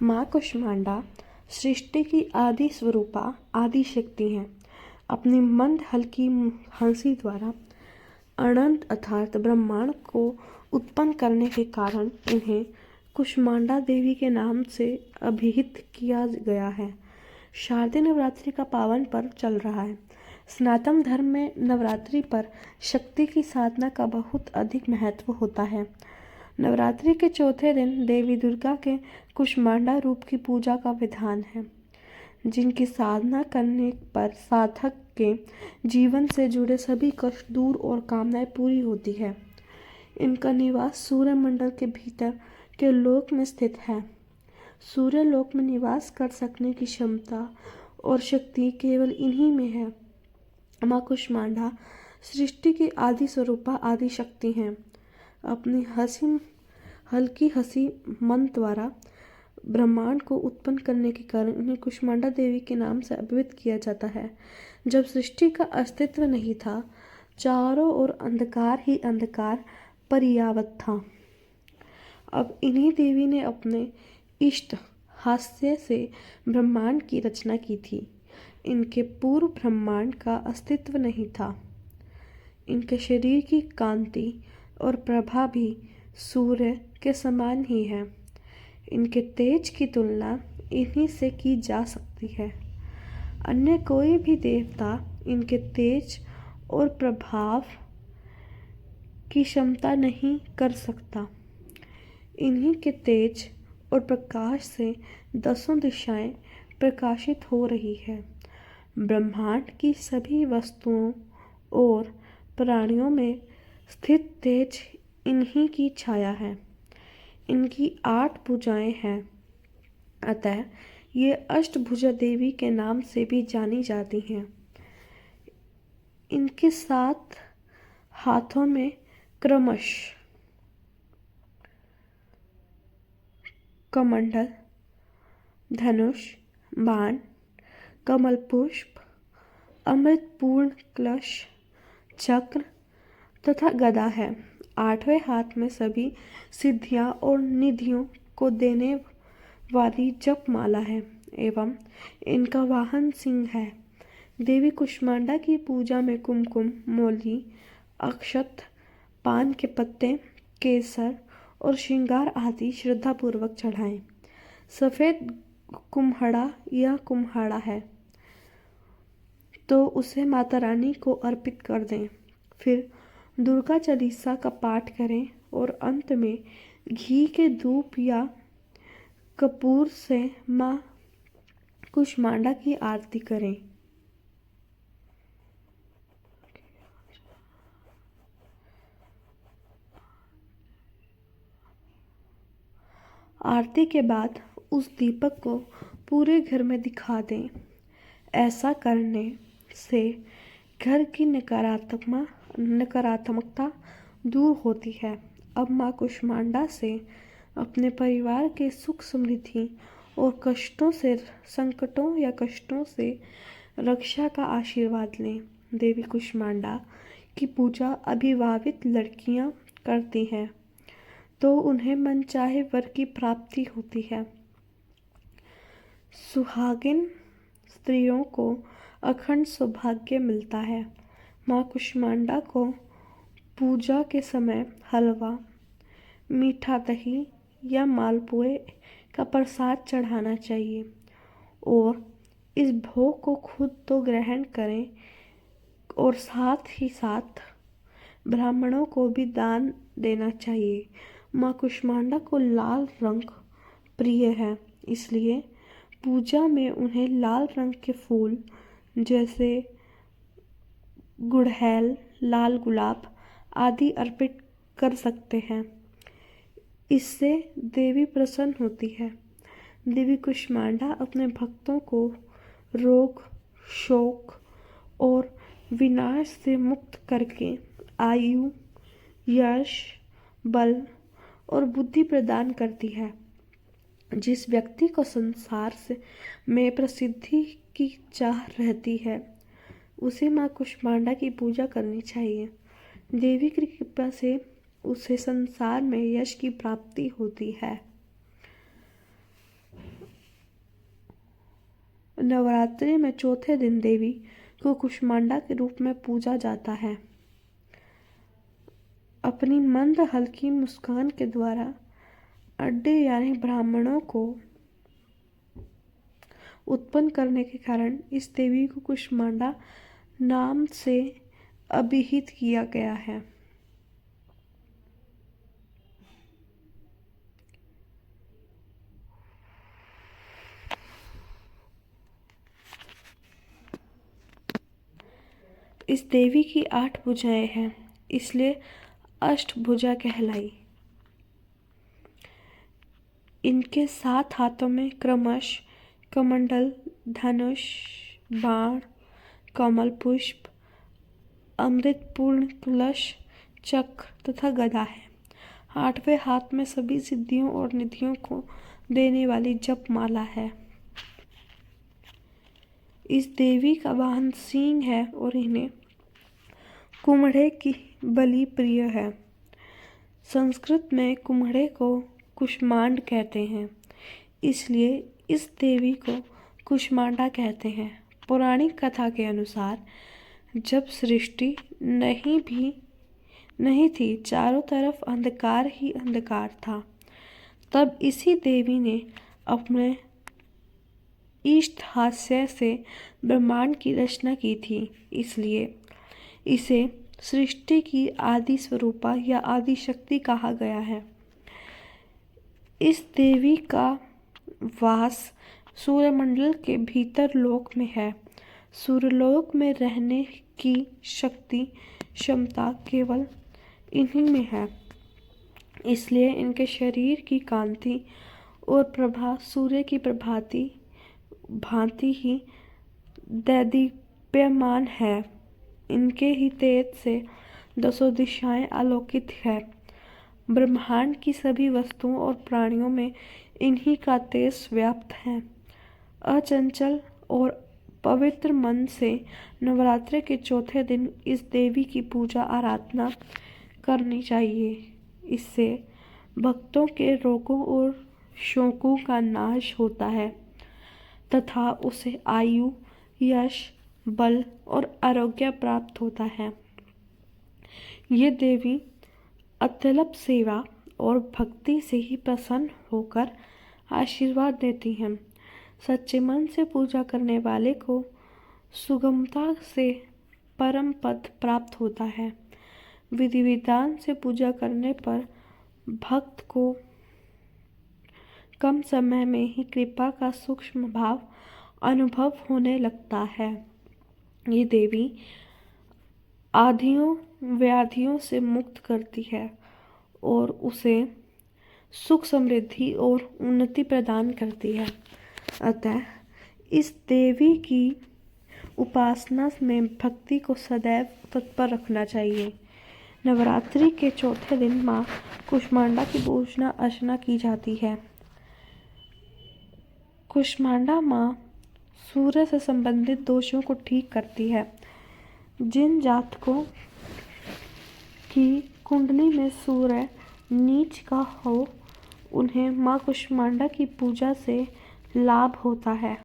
माँ कुष्मांडा सृष्टि की आदि स्वरूपा आदि शक्ति हैं। अपनी मंद हल्की हंसी द्वारा अनंत अर्थात ब्रह्मांड को उत्पन्न करने के कारण इन्हें कुष्मांडा देवी के नाम से अभिहित किया गया है। शारदीय नवरात्रि का पावन पर्व चल रहा है। सनातन धर्म में नवरात्रि पर शक्ति की साधना का बहुत अधिक महत्व होता है। नवरात्रि के चौथे दिन देवी दुर्गा के कुष्मांडा रूप की पूजा का विधान है, जिनकी साधना करने पर साधक के जीवन से जुड़े सभी कष्ट दूर और कामनाएं पूरी होती है। इनका निवास सूर्य मंडल के भीतर के लोक में स्थित है। सूर्य लोक में निवास कर सकने की क्षमता और शक्ति केवल इन्हीं में है। माँ कुष्मांडा सृष्टि की आदि स्वरूपा आदि शक्ति हैं। अपनी हल्की हंसी मन द्वारा ब्रह्मांड को उत्पन्न करने के कारण इन्हें कुष्मांडा देवी के नाम से अभिहित किया जाता है। जब सृष्टि का अस्तित्व नहीं था, चारों ओर अंधकार ही अंधकार पर्यावत था। अब इन्हीं देवी ने अपने इष्ट हास्य से ब्रह्मांड की रचना की थी। इनके पूर्व ब्रह्मांड का अस्तित्व नहीं था। इनके शरीर की कांति और प्रभा भी सूर्य के समान ही है। इनके तेज की तुलना इन्हीं से की जा सकती है। अन्य कोई भी देवता इनके तेज और प्रभाव की क्षमता नहीं कर सकता। इन्हीं के तेज और प्रकाश से दसों दिशाएं प्रकाशित हो रही है। ब्रह्मांड की सभी वस्तुओं और प्राणियों में स्थित तेज इन्हीं की छाया है। इनकी 8 भुजाएं हैं, अतः ये अष्टभुजा देवी के नाम से भी जानी जाती हैं। इनके 7 हाथों में क्रमश कमंडल, धनुष, बाण, कमल पुष्प, अमृतपूर्ण कलश, चक्र तथा गदा है। 8वें हाथ में सभी सिद्धियां और निधियों को देने वाली जप माला है एवं इनका वाहन सिंह है। देवी कुष्मांडा की पूजा में कुमकुम, मौली, अक्षत, पान के पत्ते, केसर और श्रृंगार आदि श्रद्धापूर्वक चढ़ाएं। सफ़ेद कुम्हड़ा या कुम्हाड़ा है तो उसे माता रानी को अर्पित कर दें। फिर दुर्गा चालीसा का पाठ करें और अंत में घी के धूप या कपूर से माँ कुष्मांडा की आरती करें। आरती के बाद उस दीपक को पूरे घर में दिखा दें। ऐसा करने से घर की नकारात्मकता दूर होती है। अब माँ कुष्मांडा से अपने परिवार के सुख समृद्धि और संकटों या कष्टों से रक्षा का आशीर्वाद लें। देवी कुष्मांडा की पूजा अविवाहित लड़कियां करती हैं तो उन्हें मनचाहे वर की प्राप्ति होती है। सुहागिन स्त्रियों को अखंड सौभाग्य मिलता है। माँ कुष्मांडा को पूजा के समय हलवा, मीठा दही या मालपुए का प्रसाद चढ़ाना चाहिए और इस भोग को खुद तो ग्रहण करें और साथ ही साथ ब्राह्मणों को भी दान देना चाहिए। माँ कुष्मांडा को लाल रंग प्रिय है, इसलिए पूजा में उन्हें लाल रंग के फूल जैसे गुड़हल, लाल गुलाब आदि अर्पित कर सकते हैं। इससे देवी प्रसन्न होती है। देवी कुष्मांडा अपने भक्तों को रोग, शोक और विनाश से मुक्त करके आयु, यश, बल और बुद्धि प्रदान करती है। जिस व्यक्ति को संसार में प्रसिद्धि की चाह रहती है उसे माँ कुष्मांडा की पूजा करनी चाहिए। देवी की कृपा से उसे संसार में यश की प्राप्ति होती है। नवरात्रि में चौथे दिन देवी को कुष्मांडा के रूप में पूजा जाता है। अपनी मंद हल्की मुस्कान के द्वारा अड्डे यानी ब्राह्मणों को उत्पन्न करने के कारण इस देवी को कुष्मांडा नाम से अभिहित किया गया है। इस देवी की 8 भुजाएं हैं, इसलिए अष्टभुजा कहलाई। इनके 7 हाथों में क्रमश कमंडल, धनुष, बाण, कमल पुष्प, अमृतपूर्ण कलश, चक्र तथा गदा है। 8वें हाथ में सभी सिद्धियों और निधियों को देने वाली जप माला है। इस देवी का वाहन सिंह है और इन्हें कुम्हड़े की बलि प्रिय है। संस्कृत में कुम्हड़े को कुष्मांड कहते हैं, इसलिए इस देवी को कुष्मांडा कहते हैं। पौराणिक कथा के अनुसार जब सृष्टि नहीं थी, चारों तरफ अंधकार ही अंधकार था, तब इसी देवी ने अपने इष्ट हास्य से ब्रह्मांड की रचना की थी, इसलिए इसे सृष्टि की आदि स्वरूपा या आदि शक्ति कहा गया है। इस देवी का वास सूर्यमंडल के भीतर लोक में है। सूर्यलोक में रहने की शक्ति क्षमता केवल इन्हीं में है, इसलिए इनके शरीर की कांति और प्रभा सूर्य की भांति ही दैदीप्यमान है। इनके ही तेज से 10 दिशाएं आलोकित है। ब्रह्मांड की सभी वस्तुओं और प्राणियों में इन्हीं का तेज व्याप्त है। अचंचल और पवित्र मन से नवरात्रि के चौथे दिन इस देवी की पूजा आराधना करनी चाहिए। इससे भक्तों के रोगों और शोकों का नाश होता है तथा उसे आयु, यश, बल और आरोग्य प्राप्त होता है। ये देवी अत्यल्प सेवा और भक्ति से ही प्रसन्न होकर आशीर्वाद देती हैं। सच्चे मन से पूजा करने वाले को सुगमता से परम पद प्राप्त होता है। विधि विधान से पूजा करने पर भक्त को कम समय में ही कृपा का सूक्ष्म भाव अनुभव होने लगता है। ये देवी आधियों व्याधियों से मुक्त करती है और उसे सुख, समृद्धि और उन्नति प्रदान करती है। अतः इस देवी की उपासना में भक्ति को सदैव तत्पर रखना चाहिए। नवरात्रि के चौथे दिन माँ कुष्मांडा की पूजना अर्चना की जाती है। कुष्मांडा माँ सूर्य से संबंधित दोषों को ठीक करती है। जिन जातकों की कुंडली में सूर्य नीच का हो, उन्हें माँ कुष्मांडा की पूजा से लाभ होता है।